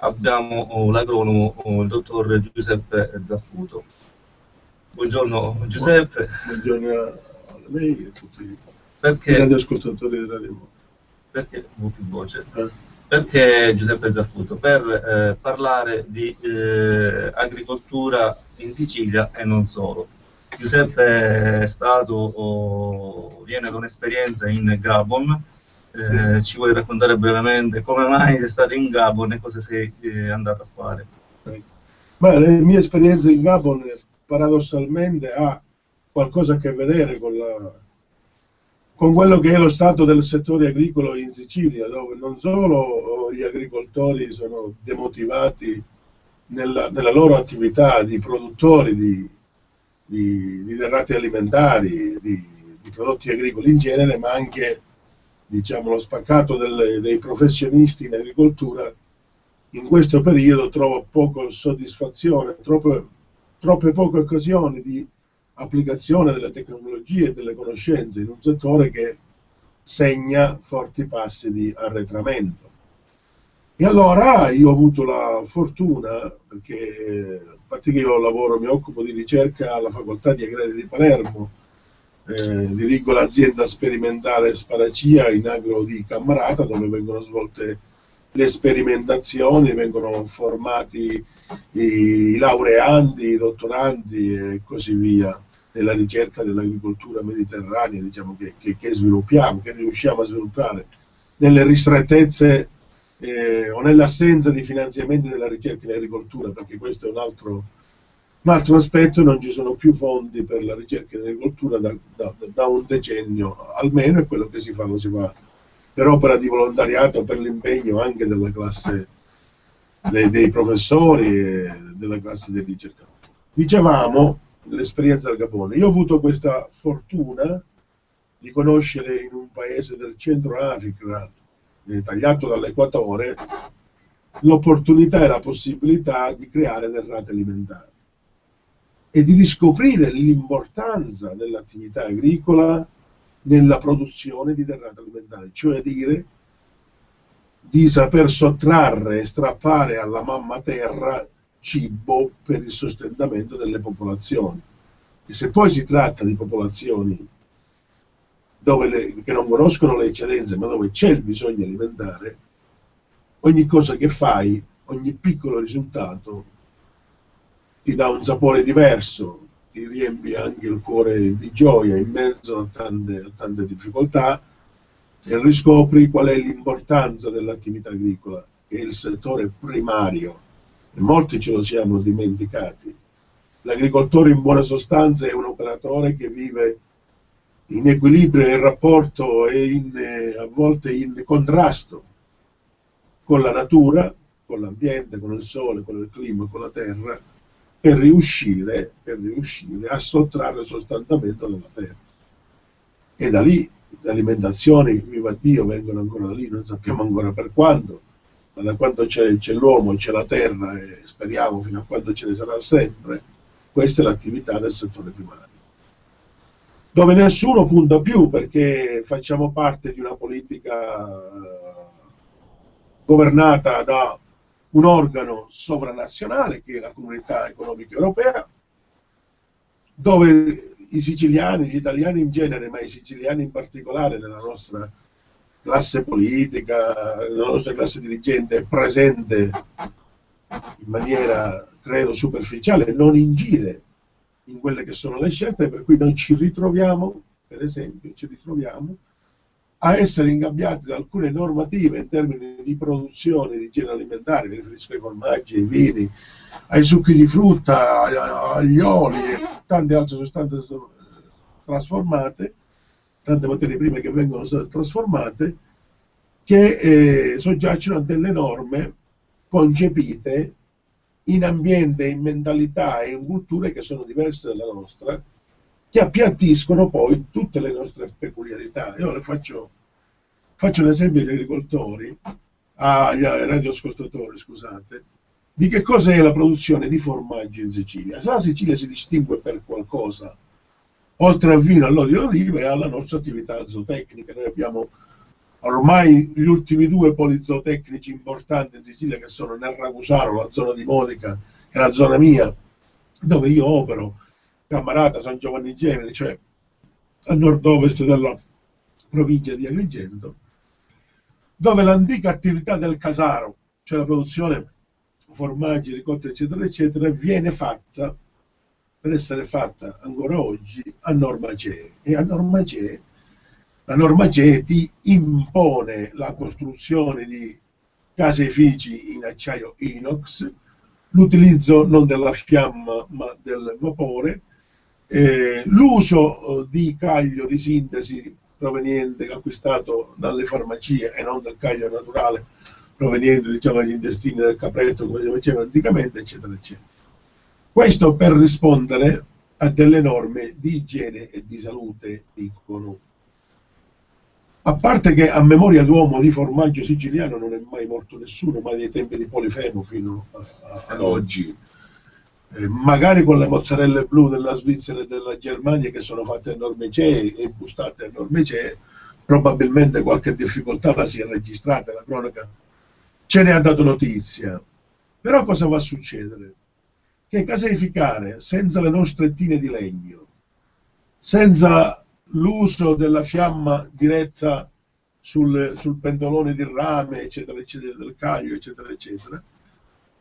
abbiamo l'agronomo, il dottor Giuseppe Zaffuto. Buongiorno Giuseppe. Buongiorno a lei e a tutti i Perché radioascoltatori di Radio perché più voce? Perché Giuseppe Zaffuto? Per parlare di agricoltura in Sicilia e non solo. Giuseppe è stato, viene da un'esperienza in Gabon. Sì. Ci vuoi raccontare brevemente come mai sei stato in Gabon e cosa sei andato a fare? Ma la mia esperienza in Gabon paradossalmente ha qualcosa a che vedere con quello che è lo stato del settore agricolo in Sicilia, dove non solo gli agricoltori sono demotivati nella loro attività di produttori di derrate alimentari, di prodotti agricoli in genere, ma anche, diciamo, lo spaccato dei professionisti in agricoltura in questo periodo trova poca soddisfazione, troppe poche occasioni di applicazione delle tecnologie e delle conoscenze in un settore che segna forti passi di arretramento. E allora io ho avuto la fortuna, perché a parte che io mi occupo di ricerca alla Facoltà di Agraria di Palermo, dirigo l'azienda sperimentale Sparacia in agro di Cammarata, dove vengono svolte le sperimentazioni, vengono formati i laureandi, i dottorandi e così via nella ricerca dell'agricoltura mediterranea, diciamo, che sviluppiamo, che riusciamo a sviluppare nelle ristrettezze o nell'assenza di finanziamenti della ricerca in agricoltura, perché questo è un altro aspetto. Non ci sono più fondi per la ricerca in agricoltura da un decennio almeno, e quello che si fa lo si fa per opera di volontariato, per l'impegno anche della classe dei professori e della classe dei ricercatori. Dicevamo l'esperienza del Gabone. Io ho avuto questa fortuna di conoscere in un paese del centro Africa, tagliato dall'equatore, l'opportunità e la possibilità di creare derrate alimentari e di riscoprire l'importanza dell'attività agricola nella produzione di derrate alimentari, cioè dire di saper sottrarre e strappare alla mamma terra cibo per il sostentamento delle popolazioni. E se poi si tratta di popolazioni che non conoscono le eccedenze, ma dove c'è il bisogno alimentare, ogni cosa che fai, ogni piccolo risultato ti dà un sapore diverso, ti riempie anche il cuore di gioia in mezzo a tante difficoltà, e riscopri qual è l'importanza dell'attività agricola, che è il settore primario, e molti ce lo siamo dimenticati. L'agricoltore in buona sostanza è un operatore che vive in equilibrio, in rapporto e a volte in contrasto con la natura, con l'ambiente, con il sole, con il clima, con la terra, per riuscire a sottrarre sostanziamento dalla terra. E da lì le alimentazioni, viva Dio, vengono ancora da lì, non sappiamo ancora per quanto, ma da quando c'è l'uomo e c'è la terra, e speriamo fino a quando ce ne sarà sempre, questa è l'attività del settore primario, dove nessuno punta più, perché facciamo parte di una politica governata da un organo sovranazionale che è la Comunità Economica Europea, dove i siciliani, gli italiani in genere, ma i siciliani in particolare, nella nostra classe politica, nella nostra classe dirigente, è presente in maniera, credo, superficiale, non incide in quelle che sono le scelte, per cui noi ci ritroviamo, per esempio, a essere ingabbiati da alcune normative in termini di produzione di generi alimentari, mi riferisco ai formaggi, ai vini, ai succhi di frutta, agli oli e tante altre sostanze trasformate, tante materie prime che vengono trasformate, che soggiacciono a delle norme concepite in ambiente, in mentalità e in culture che sono diverse dalla nostra, che appiattiscono poi tutte le nostre peculiarità. Io le faccio un esempio agli agricoltori, agli radioascoltatori, scusate, di che cosa è la produzione di formaggi in Sicilia. Se la Sicilia si distingue per qualcosa, oltre al vino, all'olio d'oliva, e alla nostra attività zootecnica. Noi abbiamo Ormai gli ultimi due poli zootecnici importanti in Sicilia, che sono nel Ragusano, la zona di Modica, e la zona mia, dove io opero, Cammarata, San Giovanni Gemini, cioè a nord-ovest della provincia di Agrigento, dove l'antica attività del casaro, cioè la produzione formaggi, ricotte, eccetera, eccetera, viene fatta, per essere fatta ancora oggi, a norma CE. E a norma CE, la norma CE ti impone la costruzione di caseifici in acciaio inox, l'utilizzo non della fiamma ma del vapore, l'uso di caglio di sintesi proveniente, acquistato dalle farmacie e non del caglio naturale proveniente, diciamo, dagli intestini del capretto, come si faceva anticamente, eccetera, eccetera. Questo per rispondere a delle norme di igiene e di salute, dicono. A parte che a memoria d'uomo di formaggio siciliano non è mai morto nessuno, ma dai tempi di Polifemo fino ad oggi. Magari con le mozzarelle blu della Svizzera e della Germania, che sono fatte a norme CE e impustate a norme CE, probabilmente qualche difficoltà la si è registrata, la cronaca ce ne ha dato notizia. Però cosa va a succedere? Che caseificare senza le nostre tine di legno, senza l'uso della fiamma diretta sul pentolone di rame, eccetera, eccetera, del caglio, eccetera, eccetera,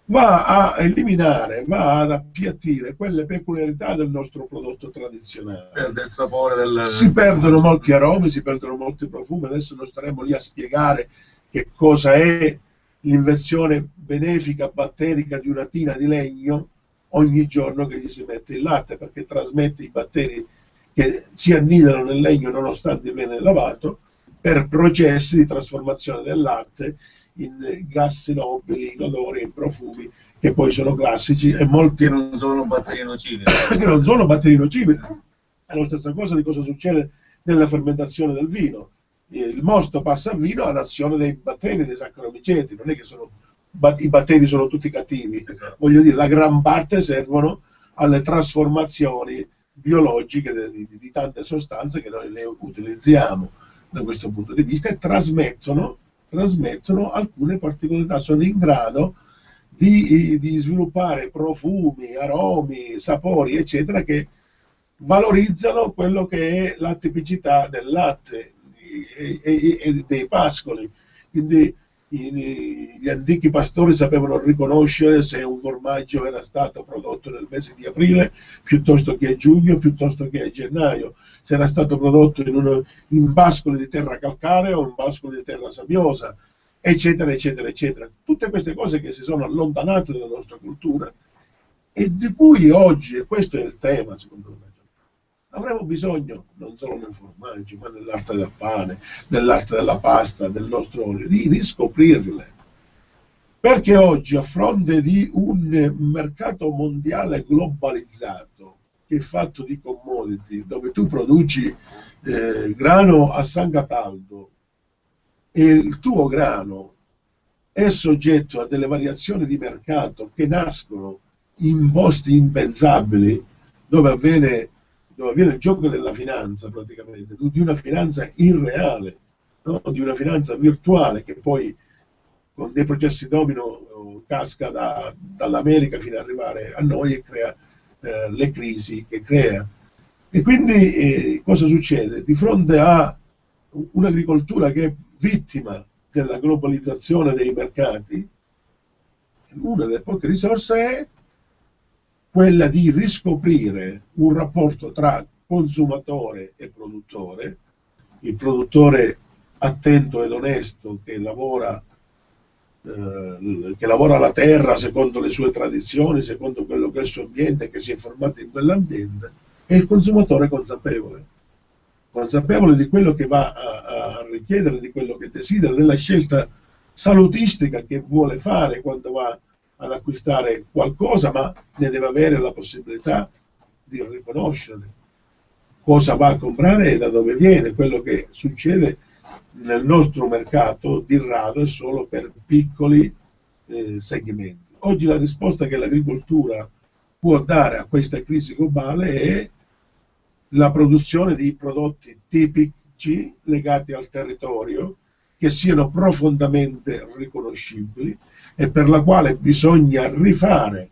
va a eliminare, va ad appiattire quelle peculiarità del nostro prodotto tradizionale. Del sapore del... Si perdono molti aromi, si perdono molti profumi. Adesso non staremo lì a spiegare che cosa è l'inversione benefica batterica di una tina di legno ogni giorno che gli si mette il latte, perché trasmette i batteri che si annidano nel legno nonostante viene lavato, per processi di trasformazione del latte in gas nobili, in odori, in profumi, che poi sono classici e molti che non sono batteri nocivi. Che non sono batteri nocivi. È la stessa cosa di cosa succede nella fermentazione del vino. Il mosto passa a vino ad azione dei batteri, dei Saccharomyceti. Non è che i batteri sono tutti cattivi, esatto. Voglio dire, la gran parte servono alle trasformazioni biologiche di tante sostanze che noi le utilizziamo da questo punto di vista, e trasmettono alcune particolarità, sono in grado di sviluppare profumi, aromi, sapori, eccetera, che valorizzano quello che è la tipicità del latte e dei pascoli. Quindi gli antichi pastori sapevano riconoscere se un formaggio era stato prodotto nel mese di aprile piuttosto che a giugno, piuttosto che a gennaio, se era stato prodotto in pascoli di terra calcarea o in pascoli di terra sabbiosa, eccetera, eccetera, eccetera. Tutte queste cose che si sono allontanate dalla nostra cultura e di cui oggi, e questo è il tema secondo me, avremo bisogno non solo nel formaggio, ma nell'arte del pane, nell'arte della pasta, del nostro olio, di riscoprirle. Perché oggi, a fronte di un mercato mondiale globalizzato, che è fatto di commodity, dove tu produci grano a San Cataldo e il tuo grano è soggetto a delle variazioni di mercato che nascono in posti impensabili, dove avviene il gioco della finanza, praticamente, di una finanza irreale, no? Di una finanza virtuale che poi con dei processi domino casca dall'America fino ad arrivare a noi e crea le crisi che crea. E quindi cosa succede? Di fronte a un'agricoltura che è vittima della globalizzazione dei mercati, una delle poche risorse è quella di riscoprire un rapporto tra consumatore e produttore, il produttore attento ed onesto che lavora la terra secondo le sue tradizioni, secondo quello che è il suo ambiente, che si è formato in quell'ambiente, e il consumatore consapevole di quello che va a richiedere, di quello che desidera, della scelta salutistica che vuole fare quando va ad acquistare qualcosa, ma ne deve avere la possibilità di riconoscere cosa va a comprare e da dove viene. Quello che succede nel nostro mercato di rado è solo per piccoli segmenti. Oggi la risposta che l'agricoltura può dare a questa crisi globale è la produzione di prodotti tipici legati al territorio, che siano profondamente riconoscibili e per la quale bisogna rifare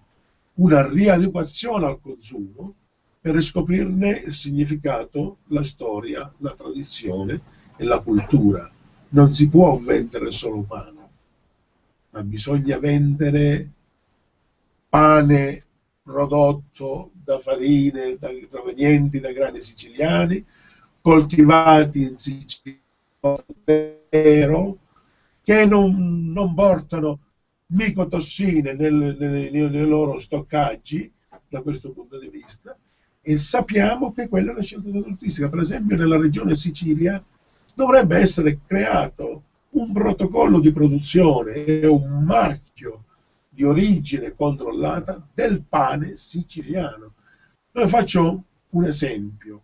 una riadeguazione al consumo per riscoprirne il significato, la storia, la tradizione e la cultura. Non si può vendere solo pane, ma bisogna vendere pane prodotto da farine provenienti da grani siciliani, coltivati in Sicilia, che non portano micotossine nei loro stoccaggi, da questo punto di vista, e sappiamo che quella è una scelta salutistica. Per esempio nella regione Sicilia dovrebbe essere creato un protocollo di produzione e un marchio di origine controllata del pane siciliano. Allora faccio un esempio.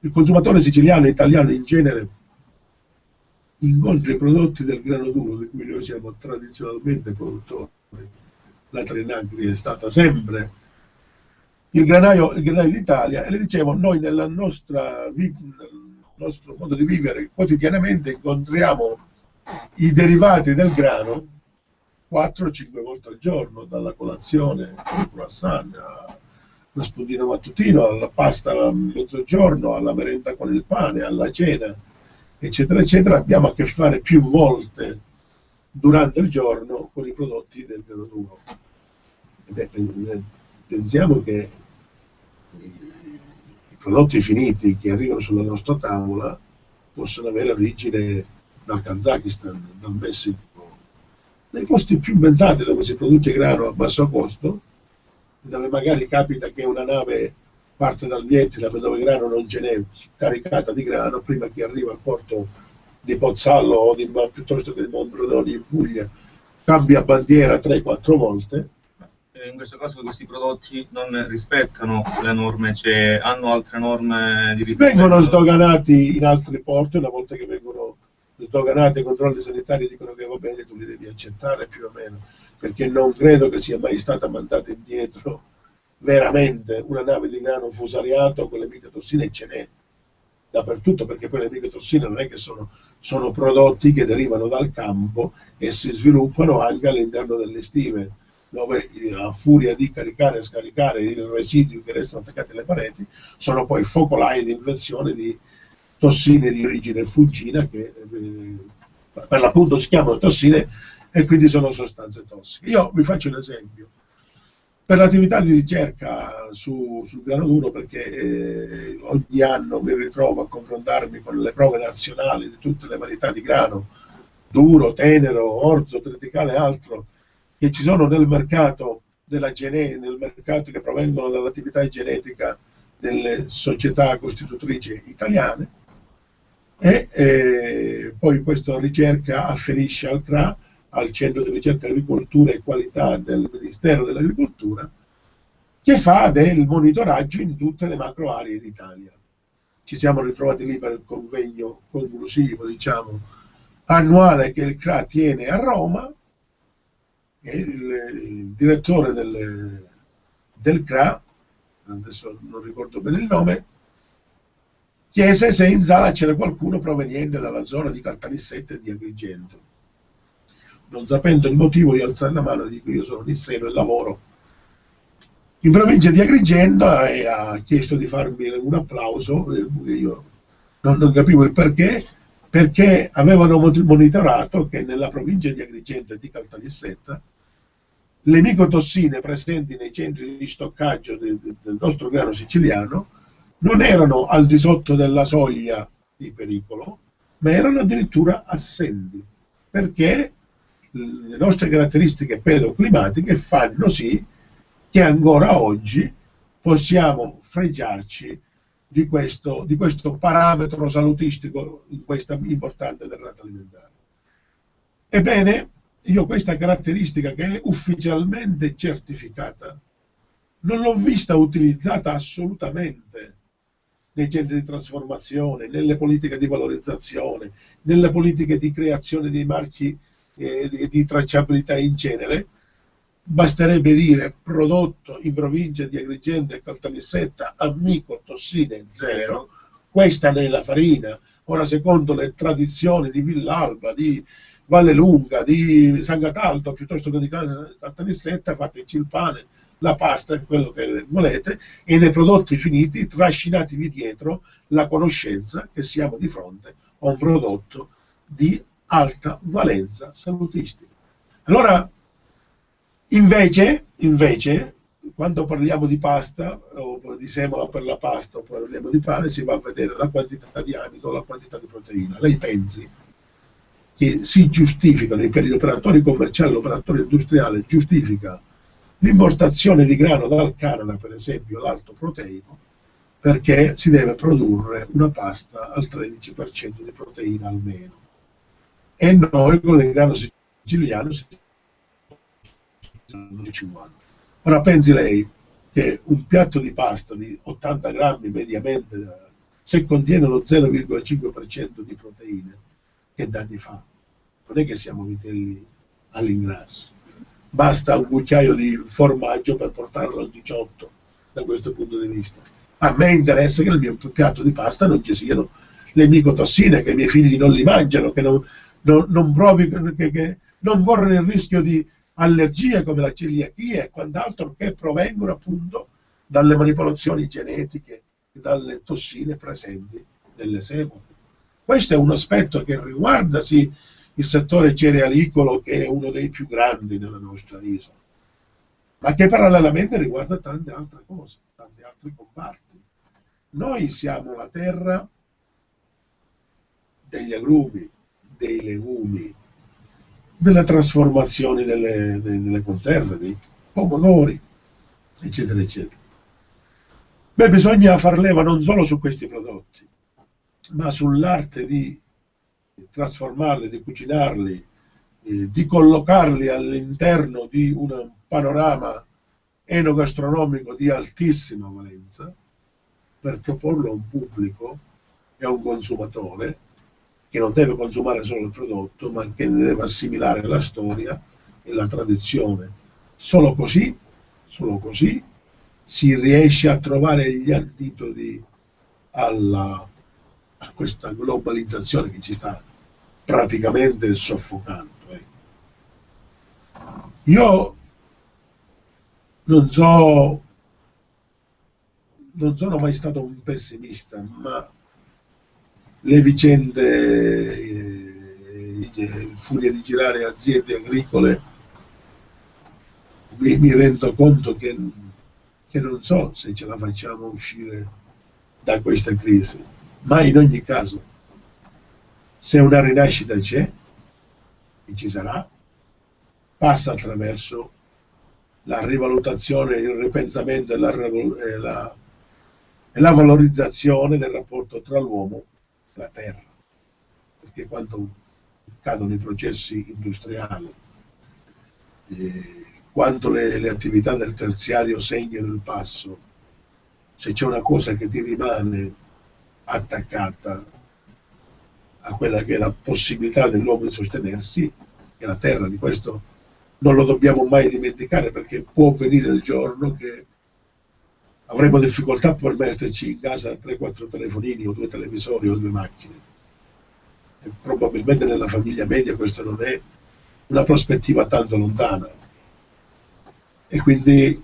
Il consumatore siciliano e italiano in genere incontra i prodotti del grano duro, di cui noi siamo tradizionalmente produttori. La Trinagri è stata sempre il granaio d'Italia, e le dicevo, noi nel nostro modo di vivere quotidianamente incontriamo i derivati del grano 4-5 volte al giorno, dalla colazione al croissant, allo spuntino mattutino, alla pasta a mezzogiorno, alla merenda con il pane, alla cena, eccetera, eccetera. Abbiamo a che fare più volte durante il giorno con i prodotti del grano duro. Pensiamo che i prodotti finiti che arrivano sulla nostra tavola possono avere origine dal Kazakistan, dal Messico, nei posti più pensati dove si produce grano a basso costo, dove magari capita che una nave parte dal Vietnam dove grano non ce n'è, caricata di grano, prima che arriva al porto di Pozzallo o piuttosto che di Monbrodoni in Puglia, cambia bandiera 3-4 volte. In questo caso questi prodotti non rispettano le norme, cioè hanno altre norme di riferimento? Vengono sdoganati in altri porti, una volta che vengono sdoganati i controlli sanitari dicono che va bene, tu li devi accettare più o meno, perché non credo che sia mai stata mandata indietro veramente una nave di grano fusariato con le micotossine, e ce n'è dappertutto, perché poi le micotossine non è che sono prodotti che derivano dal campo e si sviluppano anche all'interno delle stive, dove a furia di caricare e scaricare i residui che restano attaccati alle pareti sono poi focolai di inversione di tossine di origine fungina che per l'appunto si chiamano tossine e quindi sono sostanze tossiche. Io vi faccio un esempio. Per l'attività di ricerca sul grano duro, perché ogni anno mi ritrovo a confrontarmi con le prove nazionali di tutte le varietà di grano, duro, tenero, orzo, triticale e altro, che ci sono nel mercato nel mercato che provengono dall'attività genetica delle società costitutrici italiane, e poi questa ricerca afferisce al CRA, al Centro di Ricerca Agricoltura e Qualità del Ministero dell'Agricoltura, che fa del monitoraggio in tutte le macro aree d'Italia. Ci siamo ritrovati lì per il convegno conclusivo, diciamo, annuale che il CRA tiene a Roma, e il direttore del CRA, adesso non ricordo bene il nome, chiese se in sala c'era qualcuno proveniente dalla zona di Caltanissetta e di Agrigento. Non sapendo il motivo, io alzai la mano e dico: io sono nisseno e lavoro in provincia di Agrigento, e ha chiesto di farmi un applauso. Io non capivo il perché avevano monitorato che nella provincia di Agrigento e di Caltanissetta le micotossine presenti nei centri di stoccaggio del nostro grano siciliano non erano al di sotto della soglia di pericolo, ma erano addirittura assenti, perché le nostre caratteristiche pedoclimatiche fanno sì che ancora oggi possiamo fregiarci di questo parametro salutistico in questa importante derrata alimentare. Ebbene, io questa caratteristica, che è ufficialmente certificata, non l'ho vista utilizzata assolutamente nei centri di trasformazione, nelle politiche di valorizzazione, nelle politiche di creazione dei marchi di tracciabilità in genere. Basterebbe dire prodotto in provincia di Agrigento e Caltanissetta a micotossine zero, questa nella farina Ora, secondo le tradizioni di Villalba, di Vallelunga, di San Cataldo, piuttosto che di Caltanissetta, fateci il pane, la pasta, quello che volete, e nei prodotti finiti trascinatevi dietro la conoscenza che siamo di fronte a un prodotto di alta valenza salutistica. Allora, invece, quando parliamo di pasta o di semola per la pasta o parliamo di pane, si va a vedere la quantità di amido, la quantità di proteina. Lei pensi che si giustificano per gli operatori commerciali, l'operatore industriale giustifica l'importazione di grano dal Canada, per esempio, l'alto proteico, perché si deve produrre una pasta al 13% di proteina almeno. E noi con il grano siciliano si 50. Ora pensi lei che un piatto di pasta di 80 grammi mediamente, se contiene lo 0,5% di proteine, che danni fa? Non è che siamo vitelli all'ingrasso, basta un cucchiaio di formaggio per portarlo al 18 da questo punto di vista. A me interessa che nel mio piatto di pasta non ci siano le micotossine, che i miei figli non li mangiano, che non corrono il rischio di allergie come la celiachia e quant'altro, che provengono appunto dalle manipolazioni genetiche e dalle tossine presenti nelle semole. Questo è un aspetto che riguarda sì il settore cerealicolo, che è uno dei più grandi nella nostra isola, ma che parallelamente riguarda tante altre cose, tanti altri comparti. Noi siamo la terra degli agrumi, dei legumi, delle trasformazioni delle conserve, dei pomodori, eccetera, eccetera. Beh, bisogna far leva non solo su questi prodotti, ma sull'arte di trasformarli, di cucinarli, di collocarli all'interno di un panorama enogastronomico di altissima valenza, per proporlo a un pubblico e a un consumatore che non deve consumare solo il prodotto, ma che ne deve assimilare la storia e la tradizione. Solo così si riesce a trovare gli antidoti a questa globalizzazione che ci sta praticamente soffocando. Io non sono mai stato un pessimista, ma le vicende, il furia di girare aziende agricole, mi rendo conto che non so se ce la facciamo uscire da questa crisi, ma in ogni caso, se una rinascita c'è, e ci sarà, passa attraverso la rivalutazione, il ripensamento e la valorizzazione del rapporto tra l'uomo e la terra, perché quando cadono i processi industriali, quando le attività del terziario segnano il passo, se c'è una cosa che ti rimane attaccata a quella che è la possibilità dell'uomo di sostenersi, è la terra. Di questo non lo dobbiamo mai dimenticare, perché può venire il giorno che avremo difficoltà per metterci in casa 3-4 telefonini o 2 televisori o 2 macchine, e probabilmente nella famiglia media questo non è una prospettiva tanto lontana, e quindi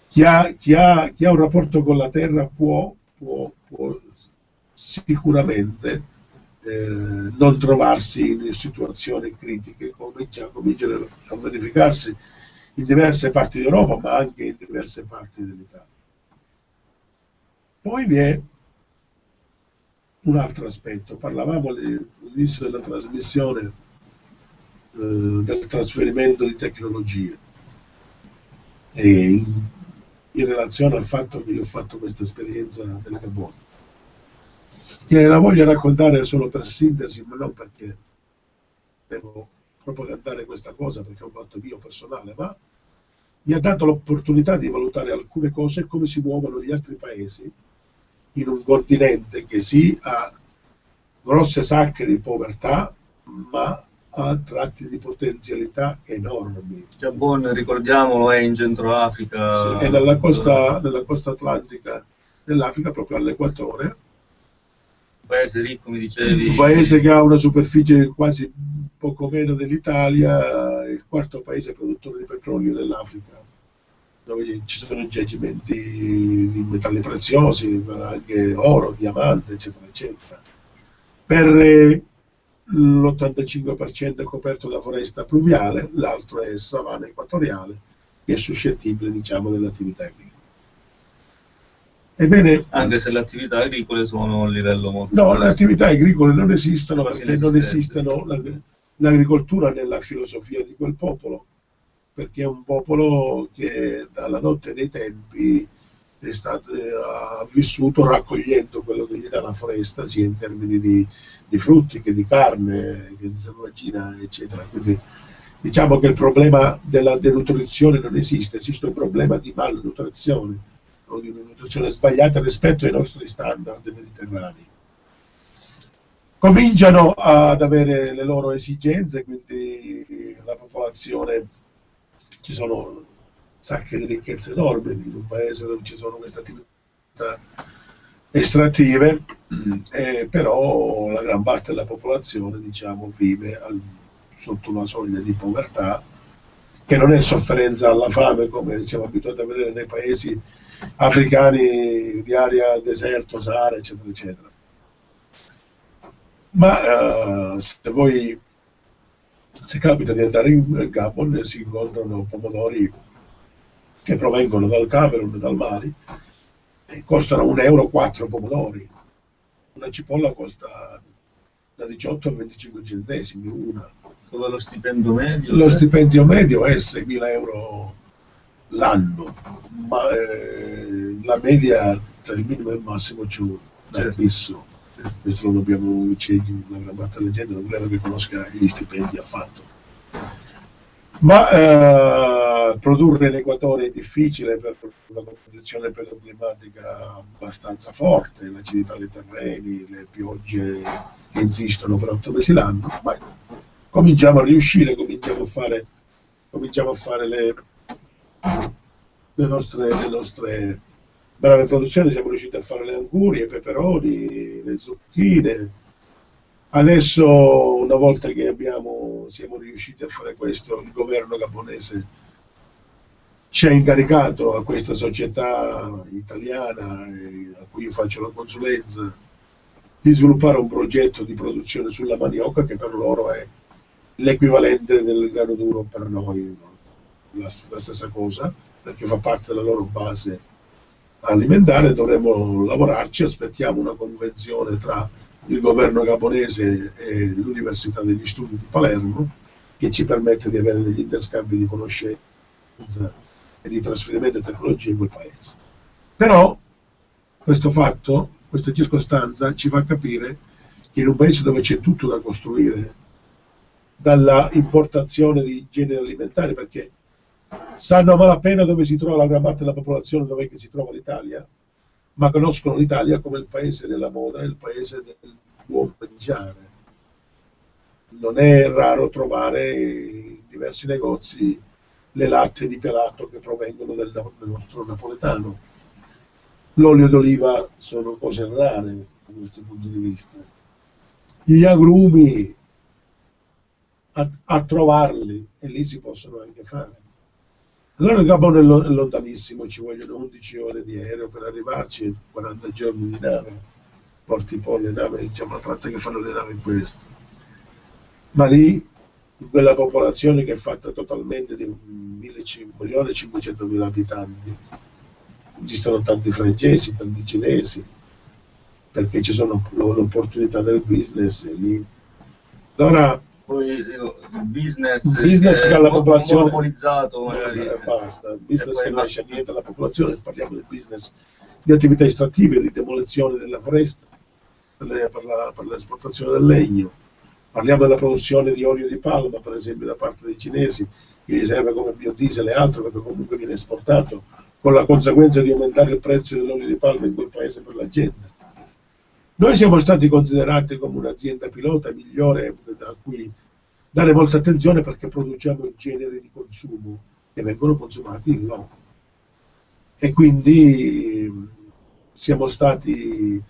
chi ha un rapporto con la terra può sicuramente non trovarsi in situazioni critiche come già cominciano a verificarsi in diverse parti d'Europa, ma anche in diverse parti dell'Italia. Poi vi è un altro aspetto. Parlavamo all'inizio della trasmissione del trasferimento di tecnologie, e in relazione al fatto che io ho fatto questa esperienza del Gabon, che la voglio raccontare solo per sintesi, ma non perché devo propagandare questa cosa, perché è un fatto mio personale, ma mi ha dato l'opportunità di valutare alcune cose e come si muovono gli altri paesi in un continente che sì ha grosse sacche di povertà, ma ha tratti di potenzialità enormi. Gabon, ricordiamolo, è in Centro Africa. Sì, è nella costa atlantica dell'Africa, proprio all'equatore, Un paese ricco, mi dicevi. Un paese che ha una superficie quasi poco meno dell'Italia, è il quarto paese produttore di petrolio dell'Africa, dove ci sono giacimenti di metalli preziosi, anche oro, diamante, eccetera, eccetera. Per l'85% è coperto da foresta pluviale, l'altro è savana equatoriale, che è suscettibile, diciamo, dell'attività agricola. Ebbene, anche se le attività agricole sono a un livello molto... No, le attività agricole non esistono perché non inesistenti. esistono l'agricoltura nella filosofia di quel popolo, perché è un popolo che dalla notte dei tempi ha vissuto raccogliendo quello che gli dà la foresta, sia in termini di frutti che di carne, che di selvaggina, eccetera. Quindi diciamo che il problema della denutrizione non esiste, esiste un problema di malnutrizione o di una nutrizione sbagliata rispetto ai nostri standard mediterranei. Cominciano ad avere le loro esigenze, quindi la popolazione, ci sono sacche di ricchezze enormi in un paese dove ci sono queste attività estrattive, però la gran parte della popolazione, diciamo, vive sotto una soglia di povertà, che non è sofferenza alla fame come siamo abituati a vedere nei paesi africani di area deserto, Sahara, eccetera, eccetera. Ma se capita di andare in Gabon, si incontrano pomodori che provengono dal Camerun e dal Mali e costano 1,04 € pomodori. Una cipolla costa da 18 a 25 centesimi una. Dove lo stipendio medio? Lo stipendio medio è 6.000 euro l'anno, ma la media tra il minimo e il massimo c'è un abisso. Questo lo dobbiamo, c'è una gran parte della gente non credo che conosca gli stipendi affatto. Ma produrre l'equatore è difficile per una condizione pedoclimatica abbastanza forte, l'acidità dei terreni, le piogge che insistono per 8 mesi l'anno, ma cominciamo a riuscire, cominciamo a fare le nostre brave produzioni, siamo riusciti a fare le angurie, i peperoni, le zucchine. Adesso, una volta che siamo riusciti a fare questo, il governo gabonese ci ha incaricato a questa società italiana, a cui io faccio la consulenza, di sviluppare un progetto di produzione sulla manioca che per loro è l'equivalente del grano duro per noi, la stessa cosa, perché fa parte della loro base alimentare. Dovremo lavorarci, aspettiamo una convenzione tra il governo gabonese e l'Università degli Studi di Palermo che ci permette di avere degli interscambi di conoscenza e di trasferimento di tecnologie in quel paese. Però questo fatto, questa circostanza ci fa capire che in un paese dove c'è tutto da costruire, dalla importazione di generi alimentari, perché sanno a malapena dove si trova la gran parte della popolazione, dove si trova l'Italia, ma conoscono l'Italia come il paese della moda, il paese del buon mangiare. Non è raro trovare in diversi negozi le latte di pelato che provengono del nostro napoletano. L'olio d'oliva sono cose rare da questo punto di vista. Gli agrumi a trovarli, e lì si possono anche fare. Allora il Gabon è lontanissimo, ci vogliono 11 ore di aereo per arrivarci, 40 giorni di nave, porti poi le navi, c'è una tratta che fanno le navi in questo. Ma lì, in quella popolazione che è fatta totalmente di 1.500.000 abitanti, esistono tanti francesi, tanti cinesi, perché ci sono l'opportunità del business lì. Allora, poi il business che alla popolazione monopolizzato magari basta, il business che non lascia niente alla popolazione. Parliamo del business di attività estrattive, di demolizione della foresta per l'esportazione del legno, parliamo della produzione di olio di palma per esempio da parte dei cinesi, che gli serve come biodiesel e altro, perché comunque viene esportato, con la conseguenza di aumentare il prezzo dell'olio di palma in quel paese per la gente. Noi siamo stati considerati come un'azienda pilota migliore a cui dare molta attenzione, perché produciamo generi di consumo che vengono consumati in loco. E quindi siamo stati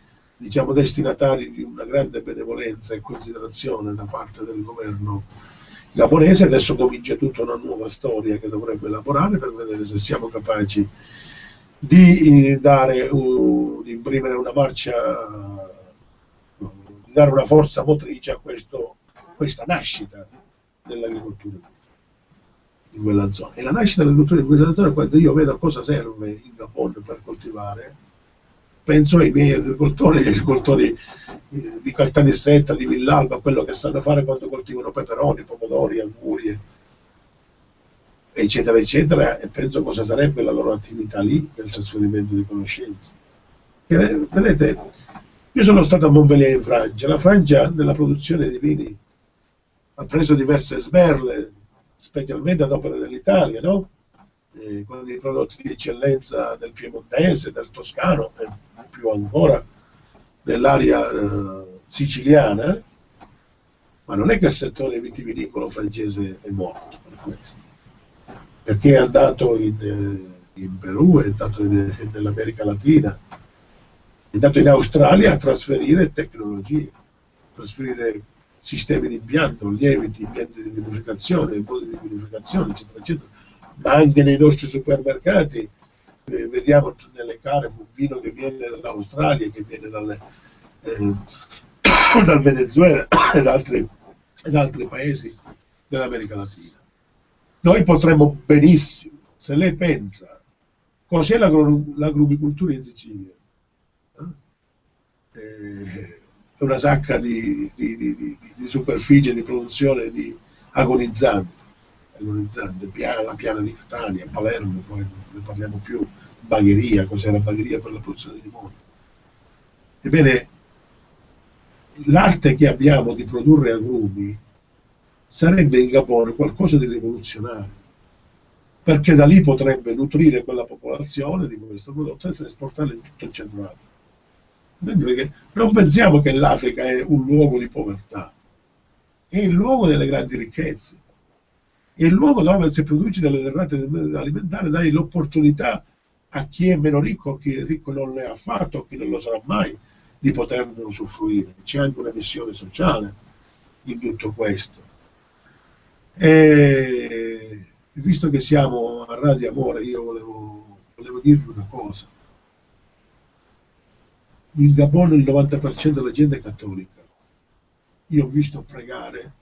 diciamo, destinatari di una grande benevolenza e considerazione da parte del governo giapponese. Adesso comincia tutta una nuova storia che dovremmo elaborare per vedere se siamo capaci di di imprimere una marcia, di dare una forza motrice a questa nascita dell'agricoltura in quella zona. E la nascita dell'agricoltura in quella zona, quando io vedo cosa serve in Giappone per coltivare, penso ai miei agricoltori, agli agricoltori di Caltanissetta, di Villalba, quello che sanno fare quando coltivano peperoni, pomodori, angurie, eccetera, eccetera, e penso cosa sarebbe la loro attività lì nel trasferimento di conoscenze. E, vedete, io sono stato a Montpellier in Francia. La Francia nella produzione di vini ha preso diverse sberle, specialmente ad opera dell'Italia, no? Con i prodotti di eccellenza del piemontese, del toscano e più ancora dell'area siciliana, ma non è che il settore vitivinicolo francese è morto per questo, perché è andato in Perù, è andato nell'America Latina, è andato in Australia a trasferire tecnologie, trasferire sistemi di impianto, lieviti, impianti di vinificazione, modi di vinificazione, eccetera, eccetera. Ma anche nei nostri supermercati vediamo nelle Carrefour vino che viene dall'Australia, che viene dal Venezuela ed altri paesi dell'America Latina. Noi potremmo benissimo, se lei pensa cos'è l'agrumicoltura in Sicilia, è una sacca di superficie di produzione di agonizzanti, la piana di Catania, Palermo, poi ne parliamo più, Bagheria, cos'era Bagheria per la produzione di limoni. Ebbene, l'arte che abbiamo di produrre agrumi sarebbe in Giappone qualcosa di rivoluzionario, perché da lì potrebbe nutrire quella popolazione di questo prodotto e esportarlo in tutto il centro Africa. Perché non pensiamo che l'Africa è un luogo di povertà, è il luogo delle grandi ricchezze, è il luogo dove si produce delle derrate alimentari, dai l'opportunità a chi è meno ricco, chi è ricco non le ha fatto, chi non lo sarà mai, di poterne usufruire. C'è anche una missione sociale in tutto questo. E visto che siamo a Radio Amore, io volevo dirvi una cosa. In Gabon il 90% della gente è cattolica. Io ho visto pregare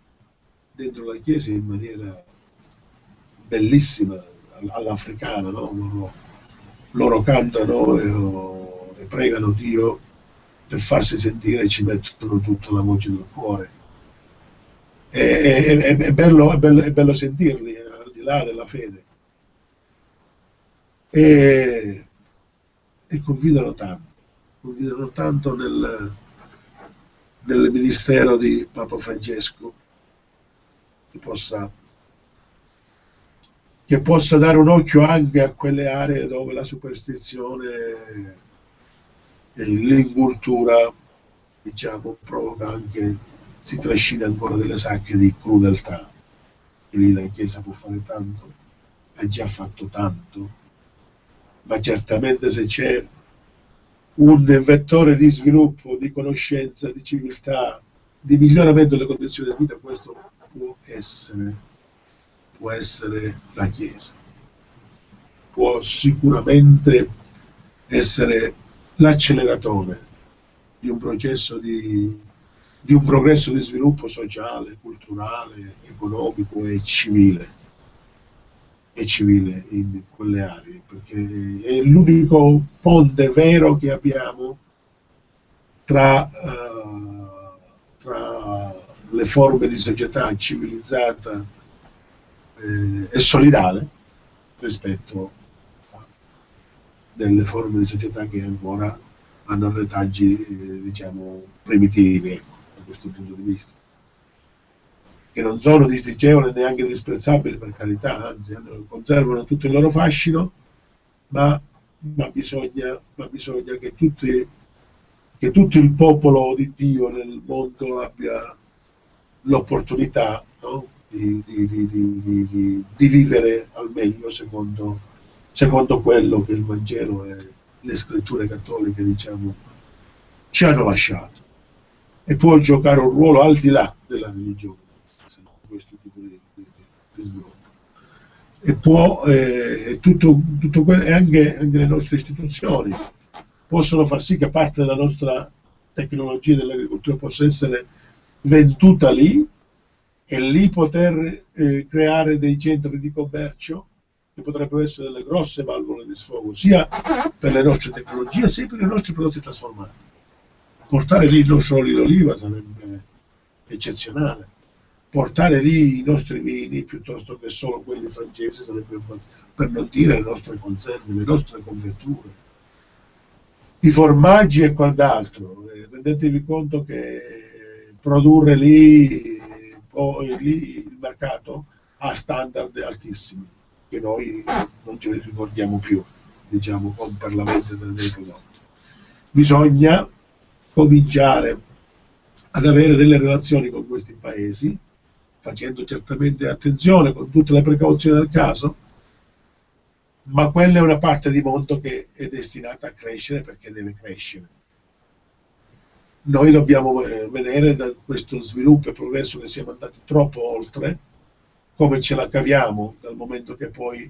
dentro la chiesa in maniera bellissima, all'africana, no? Loro cantano e pregano Dio per farsi sentire e ci mettono tutta la voce del cuore. È bello sentirli, al di là della fede. E confidano tanto nel ministero di Papa Francesco, che possa dare un occhio anche a quelle aree dove la superstizione e l'incultura, diciamo, provoca anche, si trascina ancora delle sacche di crudeltà. E lì la Chiesa può fare tanto, ha già fatto tanto, ma certamente se c'è un vettore di sviluppo, di conoscenza, di civiltà, di miglioramento delle condizioni di vita, questo può essere la Chiesa. Può sicuramente essere l'acceleratore di un processo di un progresso di sviluppo sociale, culturale, economico e civile in quelle aree, perché è l'unico ponte vero che abbiamo tra le forme di società civilizzata e solidale rispetto a delle forme di società che ancora hanno retaggi diciamo primitivi, ecco, da questo punto di vista, che non sono disdicevoli neanche disprezzabili, per carità, anzi conservano tutto il loro fascino, ma bisogna che tutto il popolo di Dio nel mondo abbia l'opportunità, no? di vivere al meglio secondo quello che il Vangelo e le scritture cattoliche, diciamo, ci hanno lasciato, e può giocare un ruolo al di là della religione, questo tipo di sviluppo. E può, e anche le nostre istituzioni possono far sì che parte della nostra tecnologia dell'agricoltura possa essere venduta lì, e lì poter creare dei centri di commercio che potrebbero essere delle grosse valvole di sfogo, sia per le nostre tecnologie sia per i nostri prodotti trasformati. Portare lì il nostro olio d'oliva sarebbe eccezionale. Portare lì i nostri vini piuttosto che solo quelli francesi sarebbe, per non dire le nostre conserve, le nostre confetture, i formaggi e quant'altro. Rendetevi conto che produrre lì il mercato ha standard altissimi che noi non ce li ricordiamo più, diciamo, per la vendita dei prodotti. Bisogna cominciare ad avere delle relazioni con questi paesi, facendo certamente attenzione con tutte le precauzioni del caso, ma quella è una parte di mondo che è destinata a crescere perché deve crescere. Noi dobbiamo vedere da questo sviluppo e progresso che siamo andati troppo oltre, come ce la caviamo, dal momento che poi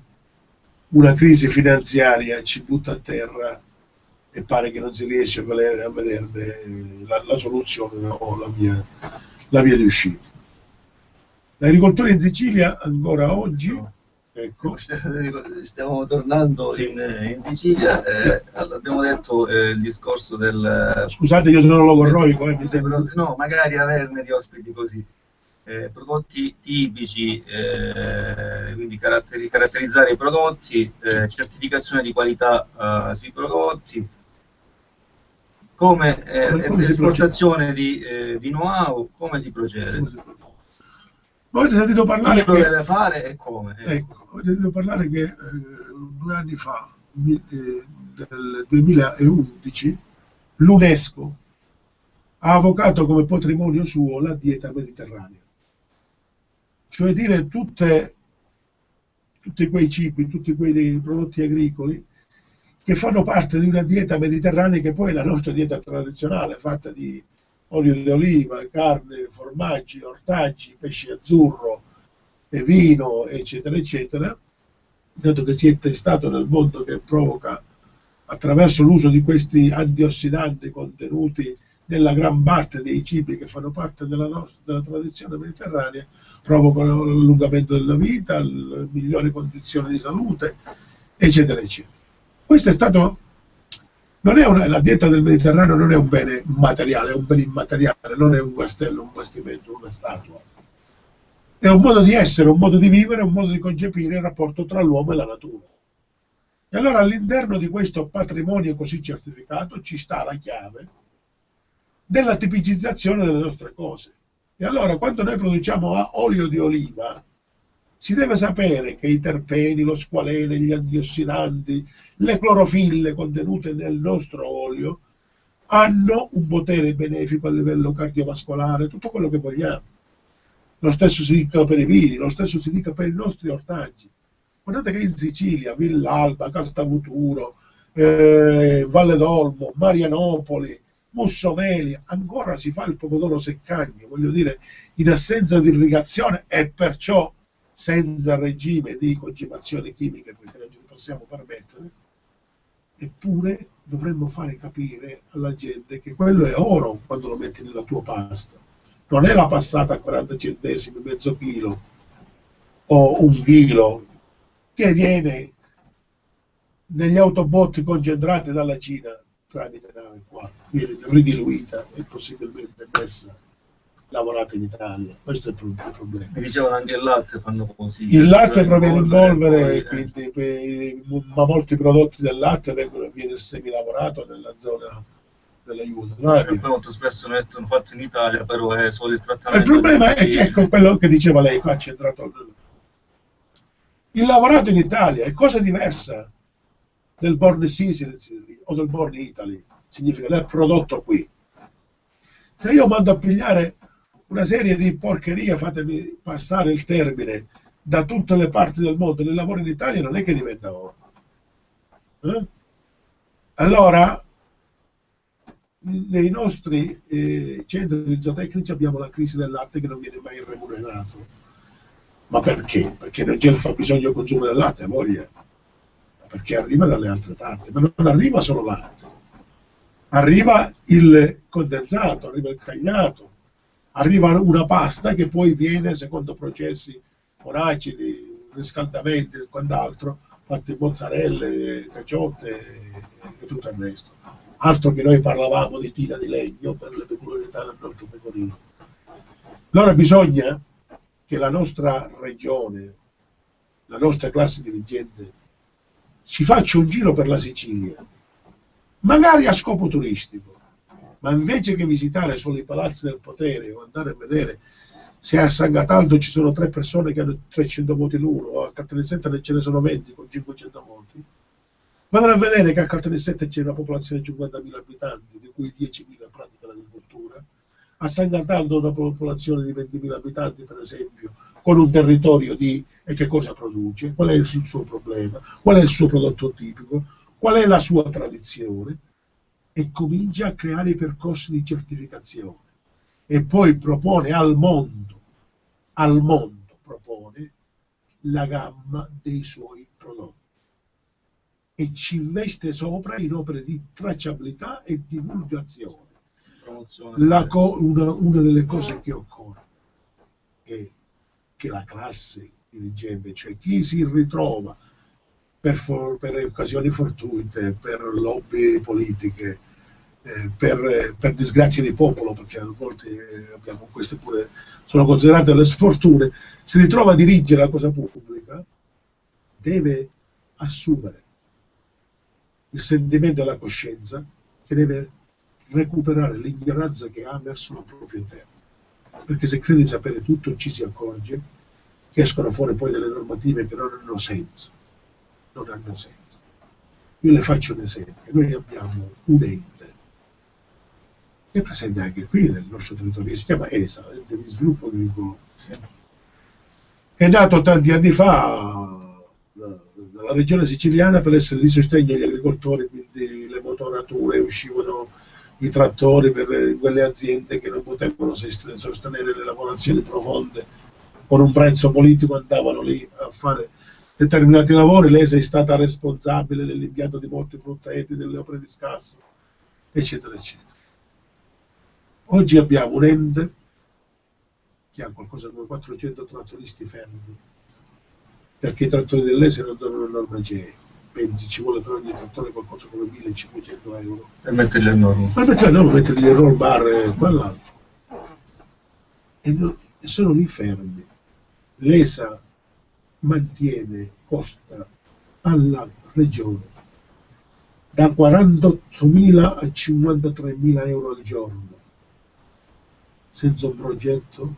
una crisi finanziaria ci butta a terra e pare che non si riesce a vederne la soluzione o la via di uscita. L'agricoltura in Sicilia ancora oggi, ecco. Stiamo tornando Sì. in Sicilia, Sì. abbiamo detto il discorso del... Scusate, io sono logorroico, mi sembra. No, magari averne di ospiti così. Prodotti tipici, quindi caratterizzare i prodotti, certificazione di qualità sui prodotti, come esportazione di know-how, come si procede. Avete sentito parlare Chi lo deve fare e come? Ecco, avete sentito parlare che 2 anni fa, nel 2011, l'UNESCO ha avocato come patrimonio suo la dieta mediterranea. Cioè dire tutti quei cibi, tutti quei prodotti agricoli che fanno parte di una dieta mediterranea che poi è la nostra dieta tradizionale, fatta di olio di oliva, carne, formaggi, ortaggi, pesce azzurro, e vino, eccetera, eccetera, dato che si è testato nel mondo che provoca, attraverso l'uso di questi antiossidanti contenuti nella gran parte dei cibi che fanno parte della tradizione mediterranea, provocano l'allungamento della vita, le migliori condizioni di salute, eccetera, eccetera. Questo è stato, la dieta del Mediterraneo non è un bene materiale, è un bene immateriale, non è un castello, un bastimento, una statua. È un modo di essere, un modo di vivere, un modo di concepire il rapporto tra l'uomo e la natura. E allora all'interno di questo patrimonio così certificato ci sta la chiave della tipicizzazione delle nostre cose. E allora quando noi produciamo olio di oliva, si deve sapere che i terpeni, lo squalene, gli antiossidanti, le clorofille contenute nel nostro olio hanno un potere benefico a livello cardiovascolare, tutto quello che vogliamo. Lo stesso si dica per i vini, lo stesso si dica per i nostri ortaggi. Guardate che in Sicilia, Villalba, Caltavuturo, Valle d'Olmo, Marianopoli, Mussomeli, ancora si fa il pomodoro seccagno, voglio dire, in assenza di irrigazione e perciò senza regime di concimazione chimiche, perché non ce lo possiamo permettere. Eppure dovremmo fare capire alla gente che quello è oro quando lo metti nella tua pasta. Non è la passata a 40 centesimi, mezzo chilo o 1 chilo che viene negli autobotti concentrati dalla Cina tramite nave qua, viene ridiluita e possibilmente messa, lavorata in Italia. Questo è il problema. Mi dicevano anche il latte fanno così. Il latte proviene in polvere, ma molti prodotti del latte viene semilavorato nella zona dell'aiuto. Poi molto spesso mettono fatto in Italia, però è solo il trattamento. Il problema è che, ecco quello che diceva lei, qua c'è entrato il lavorato in Italia è cosa diversa del born Sicily o del born Italy, significa del prodotto qui. Se io mando a pigliare una serie di porcherie, fatemi passare il termine, da tutte le parti del mondo, nel lavoro in Italia non è che diventa oro. Allora nei nostri centri zootecnici abbiamo la crisi del latte che non viene mai remunerato. Ma perché? Perché non c'è il fabbisogno consumo del latte, voglia. Perché arriva dalle altre parti, ma non arriva solo latte, arriva il condensato, arriva il cagliato, arriva una pasta che poi viene secondo processi con acidi, riscaldamenti e quant'altro, fatte mozzarelle, caciotte e tutto il resto. Altro che noi parlavamo di tina di legno per le peculiarità del nostro pecorino. Allora bisogna che la nostra regione, la nostra classe dirigente, si faccia un giro per la Sicilia, magari a scopo turistico, ma invece che visitare solo i palazzi del potere o andare a vedere se a San Cataldo ci sono 3 persone che hanno 300 voti l'uno, o a Caltanissetta ne ce ne sono 20 con 500 voti, vadano a vedere che a Caltanissetta c'è una popolazione di 50.000 abitanti, di cui 10.000 pratica l'agricoltura, a San Cataldo una popolazione di 20.000 abitanti, per esempio, con un territorio di e che cosa produce, qual è il suo problema, qual è il suo prodotto tipico, qual è la sua tradizione, e comincia a creare i percorsi di certificazione e poi propone al mondo propone la gamma dei suoi prodotti e ci investe sopra in opere di tracciabilità e divulgazione. Una delle cose che occorre è che la classe dirigente, cioè chi si ritrova per occasioni fortuite, per lobby politiche, per disgrazie di popolo, perché a volte abbiamo queste pure, sono considerate delle sfortune, si ritrova a dirigere la cosa pubblica, deve assumere il sentimento della coscienza, che deve recuperare l'ignoranza che ha verso la propria terra, perché se crede di sapere tutto ci si accorge che escono fuori poi delle normative che non hanno senso. Io le faccio un esempio: noi abbiamo un ente che è presente anche qui nel nostro territorio, che si chiama ESA, Ente di Sviluppo Agricolo. È nato tanti anni fa dalla regione siciliana per essere di sostegno agli agricoltori, quindi le motorature, uscivano i trattori per quelle aziende che non potevano sostenere le lavorazioni profonde con un prezzo politico, andavano lì a fare determinati lavori. L'ESA è stata responsabile dell'impianto di molti frutteti, delle opere di scasso, eccetera eccetera. Oggi abbiamo un ente che ha qualcosa come 400 trattoristi fermi, perché i trattori dell'ESA non danno una norma CE. Pensi, ci vuole per ogni trattore qualcosa come 1.500 euro per metterli a norma, mettergli il roll bar e quell'altro, e sono lì fermi. L'ESA costa alla regione da 48.000 a 53.000 euro al giorno, senza un progetto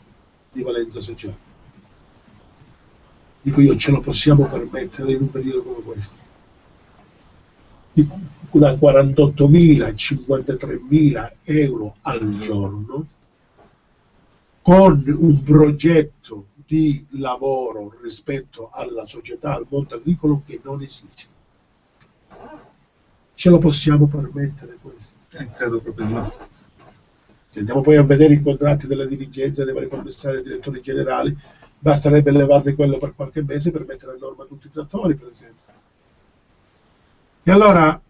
di valenza sociale. Dico io, ce lo possiamo permettere in un periodo come questo? Da 48.000 a 53.000 euro al giorno, con un progetto di lavoro rispetto alla società, al mondo agricolo che non esiste. Ce lo possiamo permettere questo? Credo proprio di no. Se andiamo poi a vedere i contratti della dirigenza, dei vari commissari e direttori generali, basterebbe levarne quello per qualche mese per mettere a norma tutti i trattori, per esempio. E allora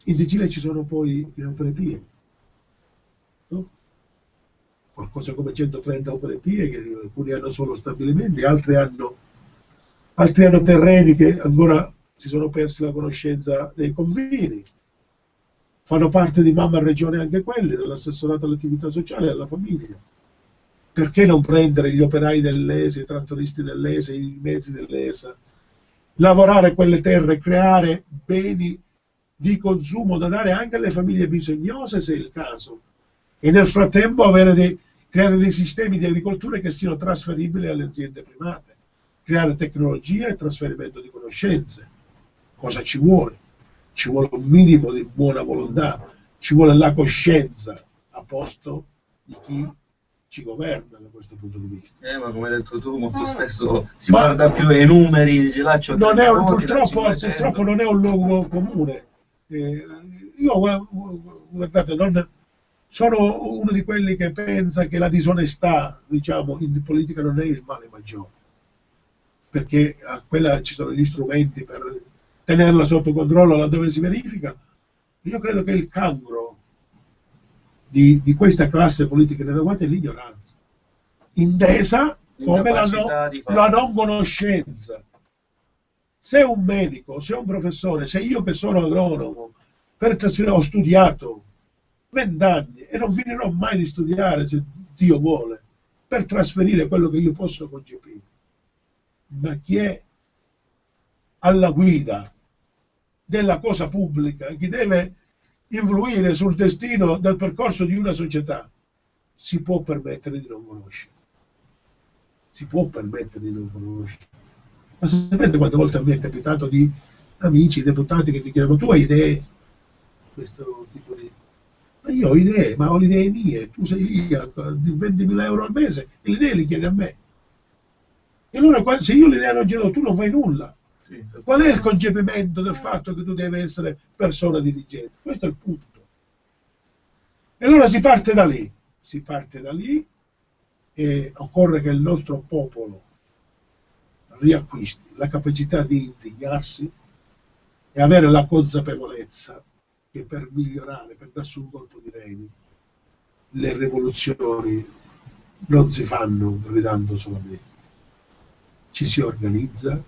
in Sicilia ci sono poi le opere pie, no? Qualcosa come 130 opere pie, che alcuni hanno solo stabilimenti, altri hanno terreni che ancora si sono persi la conoscenza dei confini. Fanno parte di Mamma Regione anche quelli, dell'assessorato all'attività sociale e alla famiglia. Perché non prendere gli operai dell'ESA, i trattoristi dell'ESA, i mezzi dell'ESA, lavorare quelle terre, creare beni di consumo da dare anche alle famiglie bisognose, se è il caso, e nel frattempo creare dei sistemi di agricoltura che siano trasferibili alle aziende private, creare tecnologia e trasferimento di conoscenze. Cosa ci vuole? Ci vuole un minimo di buona volontà, ci vuole la coscienza a posto di chi ci governa da questo punto di vista. Ma come hai detto tu, molto spesso si guarda più ai numeri, dice là c'ho purtroppo non è un luogo comune. Io guardate, sono uno di quelli che pensa che la disonestà, diciamo, in politica non è il male maggiore, perché a quella ci sono gli strumenti per tenerla sotto controllo laddove si verifica. Io credo che il cancro di questa classe politica inadeguata è l'ignoranza, intesa come la non conoscenza. Se un medico, se un professore, se io che sono agronomo, ho studiato 20 anni e non finirò mai di studiare, se Dio vuole, per trasferire quello che io posso concepire. Ma chi è alla guida della cosa pubblica, chi deve influire sul destino del percorso di una società, si può permettere di non conoscere. Si può permettere di non conoscere. Ma sapete quante volte a me è capitato di amici, deputati che ti chiedono: tu hai idee? Questo tipo di... Ma io ho idee, ma ho le idee mie, tu sei lì a 20.000 euro al mese e le idee li chiedi a me. E allora se io l'idea non ce l'ho, tu non fai nulla. Sì, qual è il concepimento del fatto che tu devi essere persona dirigente? Questo è il punto. E allora si parte da lì e occorre che il nostro popolo riacquisti la capacità di indignarsi e avere la consapevolezza che per migliorare, per darsi un colpo di reni, le rivoluzioni non si fanno gridando solamente. Ci si organizza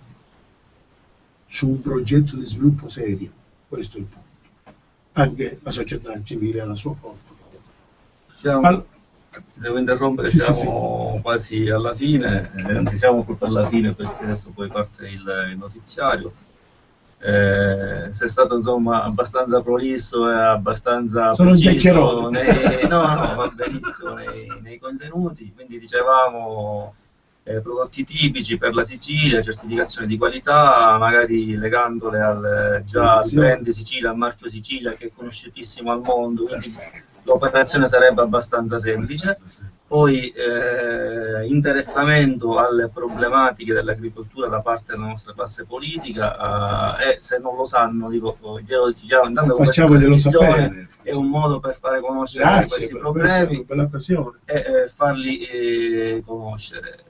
su un progetto di sviluppo serio, questo è il punto. Anche la società civile ha la sua colpa. Devo interrompere, siamo quasi alla fine, anzi siamo proprio alla fine perché adesso poi parte il notiziario. Sei stato insomma abbastanza prolisso e abbastanza preciso va benissimo nei contenuti, quindi dicevamo prodotti tipici per la Sicilia, certificazione di qualità, magari legandole al brand Sicilia, al marchio Sicilia che è conosciutissimo al mondo, quindi l'operazione sarebbe abbastanza semplice. Poi interessamento alle problematiche dell'agricoltura da parte della nostra classe politica e se non lo sanno, dico, intanto questa trasmissione è un modo per fare conoscere questi problemi e farli conoscere.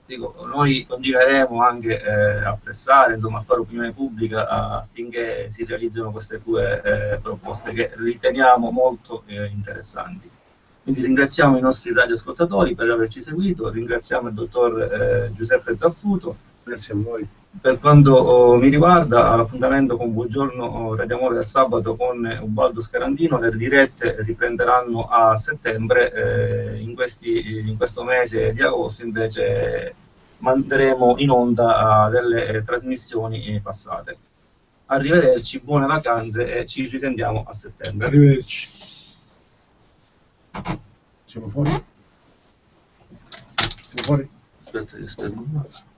Dico, noi continueremo anche a pressare, insomma, a fare opinione pubblica affinché si realizzino queste due proposte che riteniamo molto interessanti. Quindi ringraziamo i nostri radioascoltatori per averci seguito, ringraziamo il dottor Giuseppe Zaffuto. Grazie a voi. Per quanto mi riguarda, all'appuntamento con Buongiorno Radio Amore del sabato con Ubaldo Scarandino, le dirette riprenderanno a settembre, in questo mese di agosto invece manderemo in onda delle trasmissioni passate. Arrivederci, buone vacanze e ci risentiamo a settembre. Arrivederci. Siamo fuori? Aspetta che aspetto un attimo.